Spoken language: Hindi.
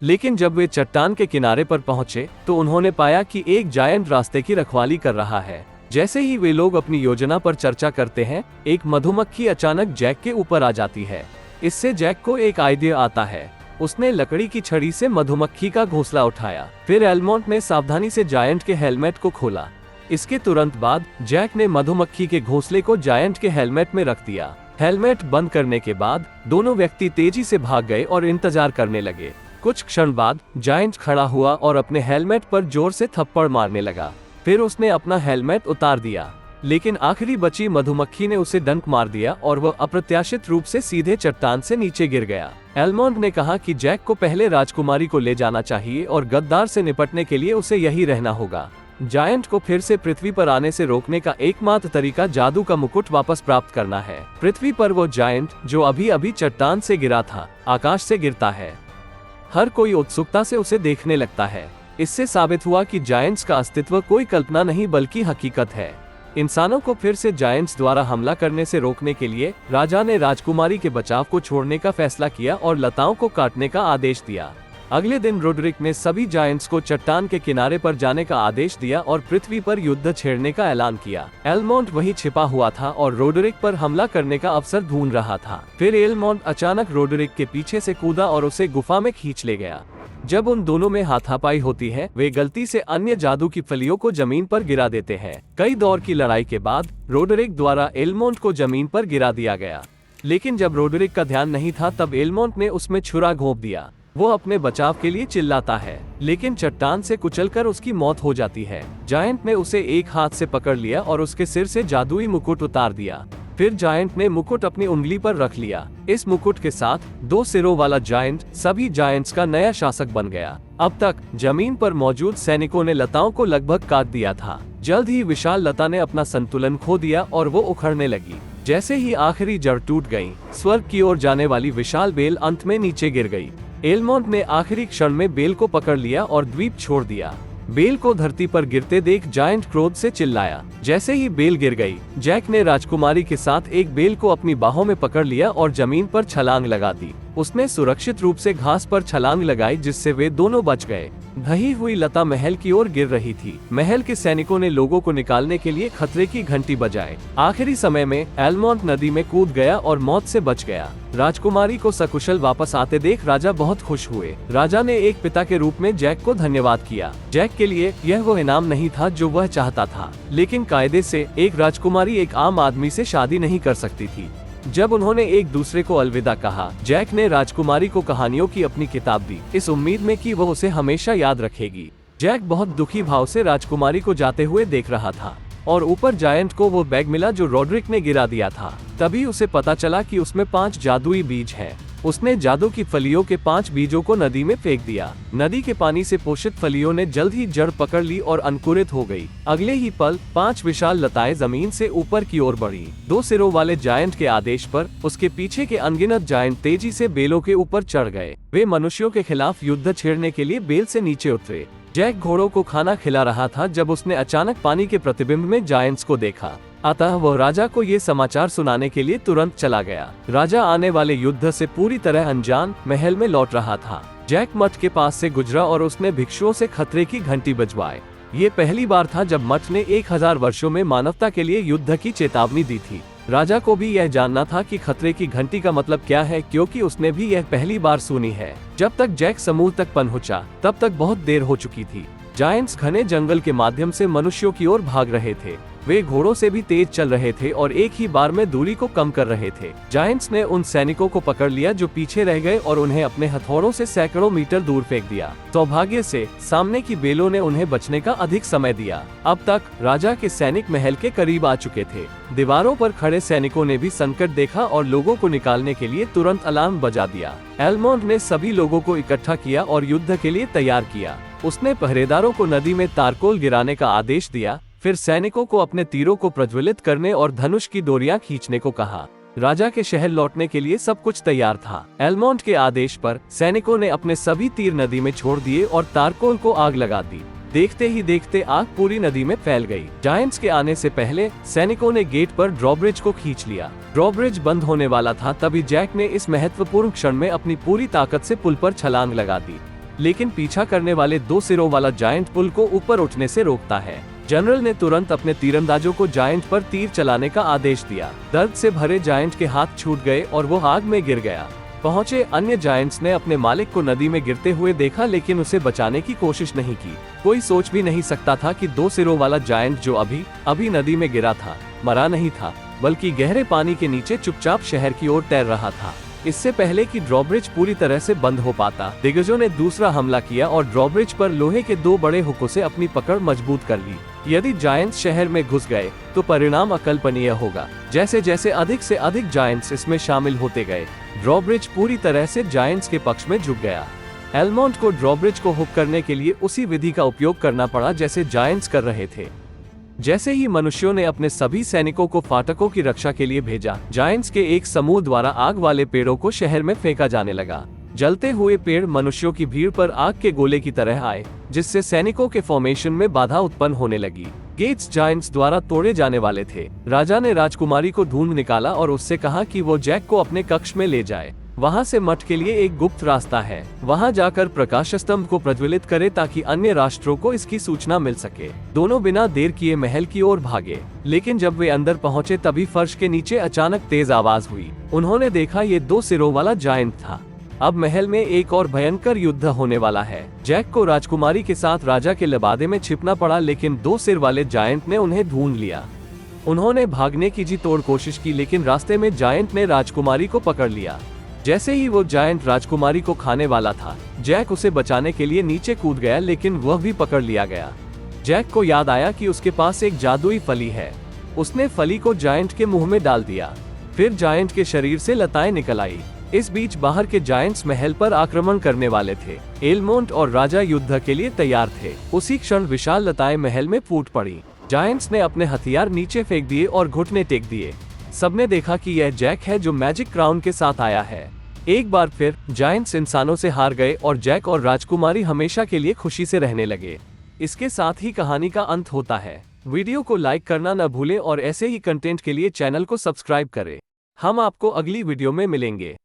लेकिन जब वे चट्टान के किनारे पर पहुंचे तो उन्होंने पाया कि एक जायंट रास्ते की रखवाली कर रहा है। जैसे ही वे लोग अपनी योजना पर चर्चा करते हैं, एक मधुमक्खी अचानक जैक के ऊपर आ जाती है। इससे जैक को एक आइडिया आता है। उसने लकड़ी की छड़ी से मधुमक्खी का घोंसला उठाया। फिर एलमोंट ने सावधानी से जायंट के हेलमेट को खोला। इसके तुरंत बाद जैक ने मधुमक्खी के घोंसले को जायंट के हेलमेट में रख दिया। हेलमेट बंद करने के बाद दोनों व्यक्ति तेजी से भाग गए और इंतजार करने लगे। कुछ क्षण बाद जायंट खड़ा हुआ और अपने हेलमेट पर जोर से थप्पड़ मारने लगा। फिर उसने अपना हेलमेट उतार दिया, लेकिन आखिरी बची मधुमक्खी ने उसे डंक मार दिया और वह अप्रत्याशित रूप से सीधे चट्टान से नीचे गिर गया। एलमोंट ने कहा कि जैक को पहले राजकुमारी को ले जाना चाहिए और गद्दार से निपटने के लिए उसे यही रहना होगा। जायंट को फिर से पृथ्वी पर आने से रोकने का एकमात्र तरीका जादू का मुकुट वापस प्राप्त करना है। पृथ्वी पर वो जायंट जो अभी अभी चट्टान से गिरा था, आकाश से गिरता है। हर कोई उत्सुकता से उसे देखने लगता है। इससे साबित हुआ कि जायंट्स का अस्तित्व कोई कल्पना नहीं बल्कि हकीकत है। इंसानों को फिर से जायंट्स द्वारा हमला करने से रोकने के लिए राजा ने राजकुमारी के बचाव को छोड़ने का फैसला किया और लताओं को काटने का आदेश दिया। अगले दिन रोडरिक ने सभी जायंट्स को चट्टान के किनारे पर जाने का आदेश दिया और पृथ्वी पर युद्ध छेड़ने का ऐलान किया। एलमोंट वहीं छिपा हुआ था और रोडरिक पर हमला करने का अवसर ढूंढ रहा था। फिर एलमोंट अचानक रोडरिक के पीछे से कूदा और उसे गुफा में खींच ले गया। जब उन दोनों में हाथापाई होती है, वे गलती से अन्य जादू की फलियों को जमीन पर गिरा देते हैं। कई दौर की लड़ाई के बाद रोडरिक द्वारा एलमोंट को जमीन पर गिरा दिया गया, लेकिन जब रोडरिक का ध्यान नहीं था तब एलमोंट ने उसमें छुरा घोंप दिया। वो अपने बचाव के लिए चिल्लाता है, लेकिन चट्टान से कुचलकर उसकी मौत हो जाती है। जायंट ने उसे एक हाथ से पकड़ लिया और उसके सिर से जादुई मुकुट उतार दिया। फिर जायंट ने मुकुट अपनी उंगली पर रख लिया। इस मुकुट के साथ 2 सिरों वाला जायंट सभी जायंट्स का नया शासक बन गया। अब तक जमीन पर मौजूद सैनिकों ने लताओं को लगभग काट दिया था। जल्द ही विशाल लता ने अपना संतुलन खो दिया और वो उखड़ने लगी। जैसे ही आखिरी जड़ टूट गई, स्वर्ग की ओर जाने वाली विशाल बेल अंत में नीचे गिर गई। एलमोंट ने आखिरी क्षण में बेल को पकड़ लिया और द्वीप छोड़ दिया। बेल को धरती पर गिरते देख जायंट क्रोध से चिल्लाया। जैसे ही बेल गिर गई, जैक ने राजकुमारी के साथ एक बेल को अपनी बाहों में पकड़ लिया और जमीन पर छलांग लगा दी। उसने सुरक्षित रूप से घास पर छलांग लगाई, जिससे वे दोनों बच गए। ढही हुई लता महल की ओर गिर रही थी। महल के सैनिकों ने लोगों को निकालने के लिए खतरे की घंटी बजाई। आखिरी समय में एलमोंट नदी में कूद गया और मौत से बच गया। राजकुमारी को सकुशल वापस आते देख राजा बहुत खुश हुए। राजा ने एक पिता के रूप में जैक को धन्यवाद किया। जैक के लिए यह वो इनाम नहीं था जो वह चाहता था, लेकिन कायदे से एक राजकुमारी एक आम आदमी से शादी नहीं कर सकती थी। जब उन्होंने एक दूसरे को अलविदा कहा, जैक ने राजकुमारी को कहानियों की अपनी किताब दी, इस उम्मीद में कि वह उसे हमेशा याद रखेगी। जैक बहुत दुखी भाव से राजकुमारी को जाते हुए देख रहा था और ऊपर जायंट को वो बैग मिला जो रोडरिक ने गिरा दिया था। तभी उसे पता चला कि उसमें 5 जादुई बीज हैं। उसने जादू की फलियों के 5 बीजों को नदी में फेंक दिया। नदी के पानी से पोषित फलियों ने जल्द ही जड़ पकड़ ली और अंकुरित हो गई। अगले ही पल 5 विशाल लताएं जमीन से ऊपर की ओर बढ़ी। 2 सिरों वाले जायंट के आदेश पर उसके पीछे के अनगिनत जायंट तेजी से बेलों के ऊपर चढ़ गए। वे मनुष्यों के खिलाफ युद्ध छेड़ने के लिए बेल से नीचे उतरे। जैक घोड़ों को खाना खिला रहा था जब उसने अचानक पानी के प्रतिबिंब में जायंट्स को देखा। अतः वह राजा को ये समाचार सुनाने के लिए तुरंत चला गया। राजा आने वाले युद्ध से पूरी तरह अनजान महल में लौट रहा था। जैक मठ के पास से गुजरा और उसने भिक्षुओं से खतरे की घंटी बजवाई। ये पहली बार था जब मठ ने 1000 वर्षों में मानवता के लिए युद्ध की चेतावनी दी थी। राजा को भी यह जानना था कि खतरे की घंटी का मतलब क्या है, क्योंकि उसने भी यह पहली बार सुनी है। जब तक जैक समूह तक पहुंचा, तब तक बहुत देर हो चुकी थी। जायंट्स घने जंगल के माध्यम से मनुष्यों की ओर भाग रहे थे। वे घोड़ों से भी तेज चल रहे थे और एक ही बार में दूरी को कम कर रहे थे। जायंट्स ने उन सैनिकों को पकड़ लिया जो पीछे रह गए और उन्हें अपने हथौड़ों से सैकड़ों मीटर दूर फेंक दिया। सौभाग्य से सामने की बेलों ने उन्हें बचने का अधिक समय दिया। अब तक राजा के सैनिक महल के करीब आ चुके थे। दीवारों पर खड़े सैनिकों ने भी संकट देखा और लोगों को निकालने के लिए तुरंत अलार्म बजा दिया। एलमोंट ने सभी लोगों को इकट्ठा किया और युद्ध के लिए तैयार किया। उसने पहरेदारों को नदी में तारकोल गिराने का आदेश दिया। फिर सैनिकों को अपने तीरों को प्रज्वलित करने और धनुष की डोरियां खींचने को कहा। राजा के शहर लौटने के लिए सब कुछ तैयार था। एलमोंट के आदेश पर सैनिकों ने अपने सभी तीर नदी में छोड़ दिए और तारकोल को आग लगा दी। देखते ही देखते आग पूरी नदी में फैल गई। जायंट्स के आने से पहले सैनिकों ने गेट पर ड्रॉब्रिज को खींच लिया। ड्रॉब्रिज बंद होने वाला था, तभी जैक ने इस महत्वपूर्ण क्षण में अपनी पूरी ताकत से पुल पर छलांग लगा दी। लेकिन पीछा करने वाले 2 सिरों वाला जायंट पुल को ऊपर उठने से रोकता है। जनरल ने तुरंत अपने तीरंदाजों को जायंट पर तीर चलाने का आदेश दिया। दर्द से भरे जायंट के हाथ छूट गए और वो आग में गिर गया। पहुंचे अन्य जायंट्स ने अपने मालिक को नदी में गिरते हुए देखा, लेकिन उसे बचाने की कोशिश नहीं की। कोई सोच भी नहीं सकता था कि 2 सिरों वाला जायंट जो अभी नदी में गिरा था, मरा नहीं था, बल्कि गहरे पानी के नीचे चुपचाप शहर की ओर तैर रहा था। इससे पहले कि ड्रॉब्रिज पूरी तरह से बंद हो पाता, दिग्गजों ने दूसरा हमला किया और ड्रॉब्रिज पर लोहे के 2 बड़े हुकों से अपनी पकड़ मजबूत कर ली। यदि जायंट्स शहर में घुस गए तो परिणाम अकल्पनीय होगा। जैसे जैसे अधिक से अधिक जायंट्स इसमें शामिल होते गए, ड्रॉब्रिज पूरी तरह से जायंट्स के पक्ष में झुक गया। एलमोंट को ड्रॉब्रिज को हुक करने के लिए उसी विधि का उपयोग करना पड़ा जैसे जायंट्स कर रहे थे। जैसे ही मनुष्यों ने अपने सभी सैनिकों को फाटकों की रक्षा के लिए भेजा, जायंट्स के एक समूह द्वारा आग वाले पेड़ों को शहर में फेंका जाने लगा। जलते हुए पेड़ मनुष्यों की भीड़ पर आग के गोले की तरह आए, जिससे सैनिकों के फॉर्मेशन में बाधा उत्पन्न होने लगी। गेट्स जायंट्स द्वारा तोड़े जाने वाले थे। राजा ने राजकुमारी को ढूंढ निकाला और उससे कहा कि वो जैक को अपने कक्ष में ले जाए। वहां से मठ के लिए एक गुप्त रास्ता है। वहां जाकर प्रकाश स्तंभ को प्रज्वलित करे ताकि अन्य राष्ट्रों को इसकी सूचना मिल सके। दोनों बिना देर किए महल की ओर भागे, लेकिन जब वे अंदर पहुंचे तभी फर्श के नीचे अचानक तेज आवाज हुई। उन्होंने देखा ये 2 सिरों वाला जायंट था। अब महल में एक और भयंकर युद्ध होने वाला है। जैक को राजकुमारी के साथ राजा के लबादे में छिपना पड़ा, लेकिन 2 सिर वाले जायंट ने उन्हें ढूंढ लिया। उन्होंने भागने की जी तोड़ कोशिश की, लेकिन रास्ते में जायंट ने राजकुमारी को पकड़ लिया। जैसे ही वो जायंट राजकुमारी को खाने वाला था, जैक उसे बचाने के लिए नीचे कूद गया, लेकिन वह भी पकड़ लिया गया। जैक को याद आया कि उसके पास एक जादुई फली है। उसने फली को जायंट के मुंह में डाल दिया। फिर जायंट के शरीर से लताएं निकल आई। इस बीच बाहर के जायंट्स महल पर आक्रमण करने वाले थे। एलमोंट और राजा युद्ध के लिए तैयार थे। उसी क्षण विशाल लताएं महल में फूट पड़ी। जायंट्स ने अपने हथियार नीचे फेंक दिए और घुटने टेक दिए। सबने देखा कि यह जैक है जो मैजिक क्राउन के साथ आया है। एक बार फिर जायंट्स इंसानों से हार गए और जैक और राजकुमारी हमेशा के लिए खुशी से रहने लगे। इसके साथ ही कहानी का अंत होता है। वीडियो को लाइक करना न भूलें और ऐसे ही कंटेंट के लिए चैनल को सब्सक्राइब करें। हम आपको अगली वीडियो में मिलेंगे।